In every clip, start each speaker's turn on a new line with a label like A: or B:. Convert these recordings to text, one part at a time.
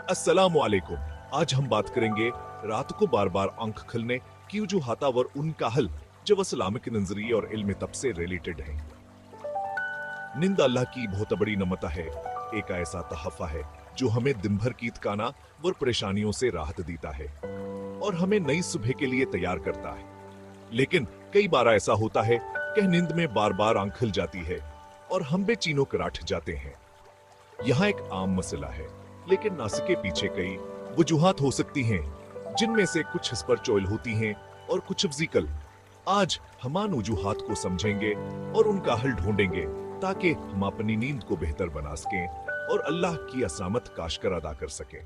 A: अस्सलाम वालेकुम। आज हम बात करेंगे रात को बार बार आंख खुलने की वजूहात और उनका हल जो इस्लामिक नजरिए और इल्म तब से रिलेटेड है। नींद अल्लाह की बहुत बड़ी नमत है, एक ऐसा तहफा है जो हमें दिन भर की थकाना और परेशानियों से राहत देता है और हमें नई सुबह के लिए तैयार करता है। लेकिन कई बार ऐसा होता है कि नींद में बार बार आंख खुल जाती है और हम बेचैनों कराट जाते हैं। यहाँ एक आम मसला है, लेकिन नासके पीछे कई वजूहात हो सकती हैं, जिनमें से कुछ इस पर चोइल होती हैं और कुछ फिजिकल। आज हम उन वजूहात को समझेंगे और उनका हल ढूंढेंगे ताकि हम अपनी नींद को बेहतर बना सकें और अल्लाह की असामत का शुक्र अदा कर सकें।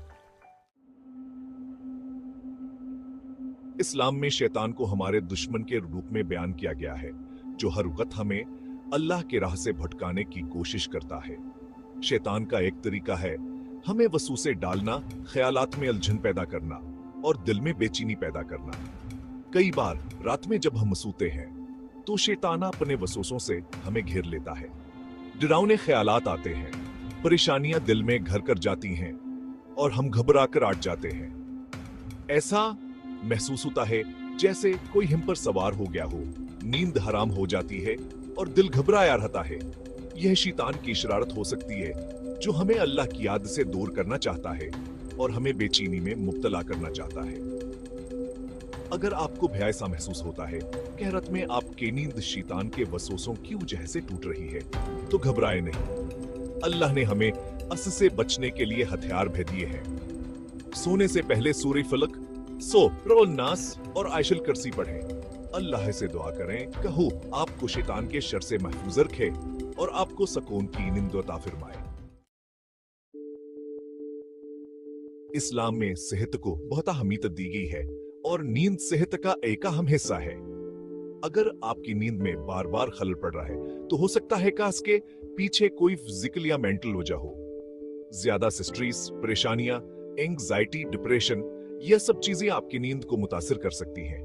A: इस्लाम में शैतान को हमारे दुश्मन के रूप में बयान किया गया है, जो हर वक्त हमें अल्लाह के राह से भटकाने की कोशिश करता है। शैतान का एक तरीका है हमें वसूसे डालना, ख्यालात में उलझन पैदा करना और दिल में बेचैनी पैदा करना। कई बार रात में जब हम सोते हैं तो शैतान अपने वसूसों से हमें घेर लेता है। डरावने ख्यालात आते हैं, परेशानियां दिल में घर कर जाती हैं और हम घबरा कर आट जाते हैं। ऐसा महसूस होता है जैसे कोई हम पर सवार हो गया हो, नींद हराम हो जाती है और दिल घबराया रहता है। यह शैतान की शरारत हो सकती है जो हमें अल्लाह की याद से दूर करना चाहता है और हमें बेचैनी में मुब्तला करना चाहता है। अगर आपको भय ऐसा महसूस होता है कि रात में आपकी नींद शैतान के वसवसों की वजह से टूट रही है, तो घबराए नहीं। अल्लाह ने हमें अस से बचने के लिए हथियार भेज दिए हैं। सोने से पहले सूरह फलक, नास और आयशल कुर्सी पढ़ें। अल्लाह से दुआ करें, कहो आपको शैतान के शर से महफूज रखे और आपको सुकून की नींद अता फरमाए। इस्लाम में सेहत को बहुत अहमियत दी गई है और नींद सेहत का एक अहम हिस्सा है। अगर आपकी नींद में बार बार खलल पड़ रहा है तो हो सकता है कि इसके पीछे कोई फिजिकल या मेंटल वजह हो। ज्यादा स्ट्रेस, परेशानियां, एंग्जाइटी, डिप्रेशन, यह सब चीजें आपकी नींद को मुतासिर कर सकती हैं।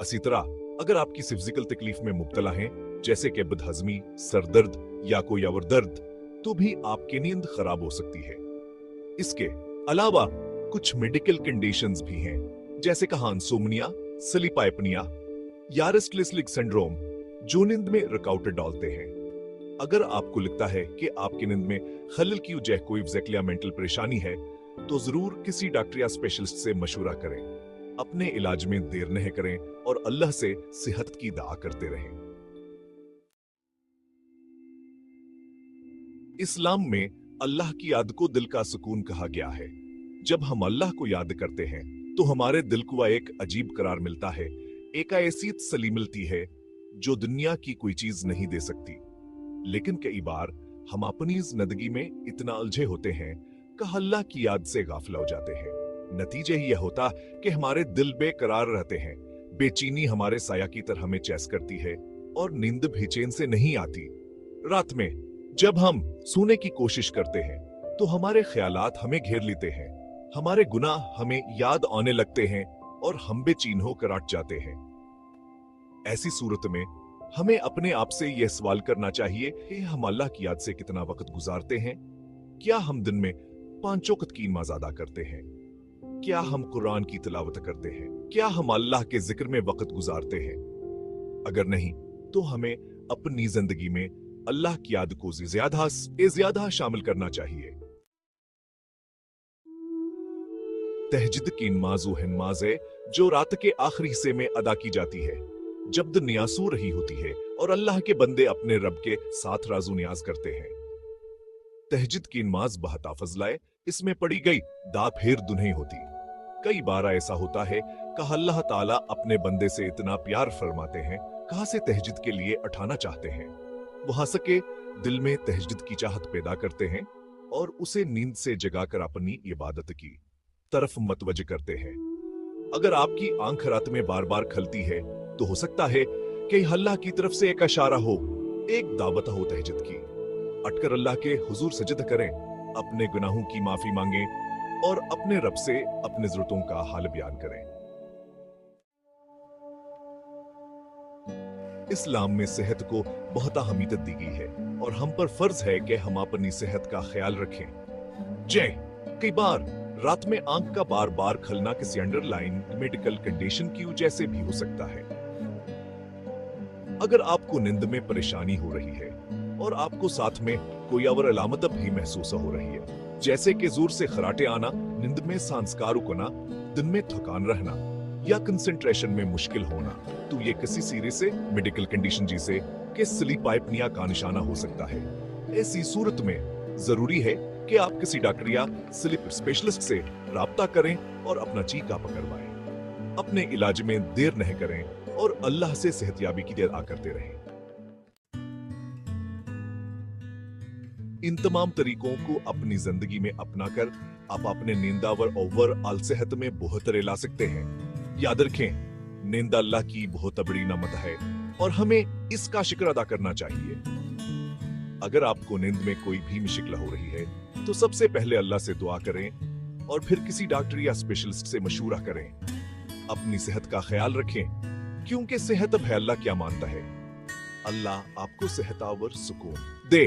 A: इसी तरह अगर आप किसी फिजिकल तकलीफ में मुब्तला हैं, जैसे कि बदहजमी, सरदर्द या कोई और दर्द, तो भी आपकी नींद खराब हो सकती है। इसके अलावा कुछ मेडिकल कंडीशंस भी हैं, जैसे कि इंसोम्निया, स्लीप एपनिया या रेस्टलेस स्लीप सिंड्रोम, जो नींद में रुकावट डालते हैं। अगर आपको लगता है कि आपकी नींद में खलल की वजह कोई फिजिकल या मेंटल परेशानी है, तो जरूर किसी डॉक्टर या स्पेशलिस्ट से मशवरा करें। अपने इलाज में देर नहीं करें और अल्लाह से सेहत की दुआ करते रहें। इस्लाम में अल्लाह की याद को दिल का सुकून कहा गया है। जब हम अल्लाह को याद करते हैं तो हमारे दिल को एक अजीब करार मिलता है, एक ऐसी तसल्ली मिलती है जो दुनिया की कोई चीज नहीं दे सकती। लेकिन कई बार हम अपनी जिंदगी में इतना उलझे होते हैं कि अल्लाह की याद से गाफिल हो जाते हैं। नतीजा यह होता कि हमारे दिल बेकरार रहते हैं, बेचैनी हमारे साया की तरह हमें चैस करती है और नींद बेचैन से नहीं आती। रात में जब हम सोने की कोशिश करते हैं तो हमारे ख्यालात हमें घेर लेते हैं, हमारे गुनाह हमें याद आने लगते हैं और हम बेचैन होकर आट जाते हैं। ऐसी सूरत में हमें अपने आप से यह सवाल करना चाहिए कि हम अल्लाह की याद से कितना वक्त गुजारते हैं। क्या हम दिन में 5 वक्त की नमाज अदा करते हैं? क्या हम कुरान की तिलावत करते हैं? क्या हम अल्लाह के जिक्र में वक्त गुजारते हैं? अगर नहीं, तो हमें अपनी जिंदगी में अल्लाह की याद को ज्यादा शामिल करना चाहिए। तहज्जुद की नमाज वो नमाज है जो रात के आखिरी हिस्से में अदा की जाती है, जब दुनिया सो रही होती है और अल्लाह के बंदे अपने रब के साथ राजू नियाज करते हैं। तहज्जुद की नमाज बहुत फजला है, इसमें पढ़ी गई दा फिर दुन्ही होती। कई बार ऐसा होता है कि अल्लाह ताला अपने बंदे से इतना प्यार फरमाते हैं, कहां से तहज्जुद के लिए उठाना चाहते हैं। वहां सके दिल में तहज्जुद की चाहत पैदा करते हैं और उसे नींद से जगाकर अपनी इबादत की तरफ मतवज करते हैं। अगर आपकी आंख रात में बार बार खलती है तो हो सकता है कि अल्लाह की तरफ से एक इशारा हो, एक दावत हो तहज्जुद की। अटकर अल्लाह के हुजूर सजद करें, अपने गुनाहों की माफी मांगें और अपने रब से अपने जरूरतों का हाल बयान करें। इस्लाम में सेहत को बहुत अहमियत दी गई है और हम पर फर्ज है कि हम अपनी सेहत का ख्याल रखें। कई बार रात में आंख का बार बार खलना किसी अंडरलाइन मेडिकल कंडीशन की वजह से भी हो सकता है। अगर आपको नींद में परेशानी हो रही है और आपको साथ में कोई और अलामत भी महसूस हो रही है, जैसे कि जोर से खराटे आना, नींद में सांस रुकना, दिन में थकान रहना या कंसंट्रेशन में मुश्किल होना, तो ये किसी सीरियस मेडिकल कंडीशन जैसे कि स्लीप एपनिया का निशाना हो सकता है। ऐसी सूरत में जरूरी है कि आप किसी डॉक्टर या स्लीप स्पेशलिस्ट से राब्ता करें और अपना चेकअप करवाएं। अपने इलाज में देर नहीं करें और अल्लाह से सेहतयाबी की दुआ करते रहें। इन तमाम तरीकों को अपनी जिंदगी में अपनाकर आप अपने नींदावर ओवरऑल सेहत में बेहतरी ला सकते हैं। याद रखें, नींद अल्लाह की बहुत बड़ी नेमत है और हमें इसका शुक्र अदा करना चाहिए। अगर आपको नींद में कोई भी मुश्किल हो रही है तो सबसे पहले अल्लाह से दुआ करें और फिर किसी डॉक्टर या स्पेशलिस्ट से मशवरा करें। अपनी सेहत का ख्याल रखें, क्योंकि सेहत अब है अल्लाह क्या मानता है। अल्लाह आपको सेहत और सुकून दे।